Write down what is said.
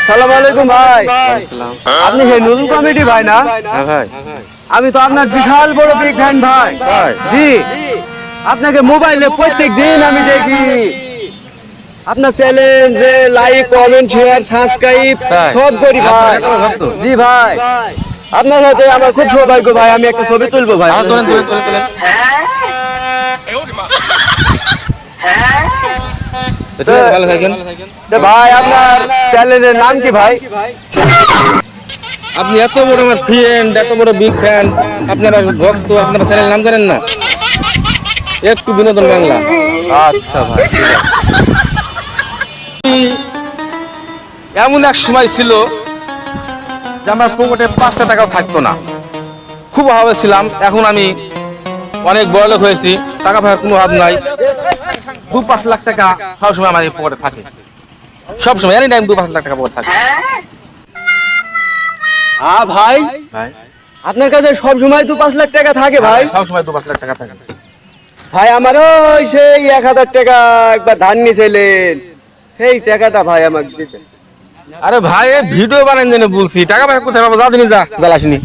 আসসালামু আলাইকুম ভাই। আসসালাম। আপনি সেই নতুন কমিটি ভাই না? হ্যাঁ ভাই। আমি তো আপনার বিশাল বড় বিগ ফ্যান ভাই। ভাই। জি, আপনাকে মোবাইলে প্রত্যেক দিন আমি দেখি। আপনার চ্যানেলে লাইক, কমেন্ট, শেয়ার, সাবস্ক্রাইব তাই? সব করি ভাই। আপনার এত ভক্ত? জি ভাই, আপনার সাথে আমার খুব সৌভাগ্য ভাই। আমি একটা ছবি তুলবো ভাই। তোলেন তোলেন তোলেন তোলেন। ঠিক আছে, ভালো থাকেন। তো ভাই আপনার চ্যানেলের নাম কি ভাই? আপনি এত বড় আমার ফ্রেন্ড, এত বড় বিগ ফ্যান, আপনারা ভক্ত, আপনারা চ্যানেল নাম জানেন না? একটু বিনোদন বাংলা। আচ্ছা ভাই, ঠিক আছে। এমন এক সময় ছিল যে আমার পকেটে 5টা টাকাও থাকতো না, খুব অভাবে ছিলাম। এখন আমি অনেক বড়লোক হয়েছি, টাকা পয়সার কোনো অভাব নাই। 2-5 লাখ টাকা সবসময় আমার এই পকেটে থাকে, সবসময় এনি টাইম 2-5 লাখ টাকা পকেটে থাকে। ভাই ভাই আপনার কাছে সব সময় তো 5 লাখ টাকা থাকে ভাই? সবসময় 2-5 লাখ টাকা থাকে। ভাই আমারও সেই 1,000 টাকা একবার ধার নিয়েছিলেন, সেই টাকাটা ভাই আমাকে দিতেন। আরে ভাই ভিডিও বানান জেনে বলছি, টাকা পয়সা কোথায় পাবো? যা তুমি যা জ্বালাসনি।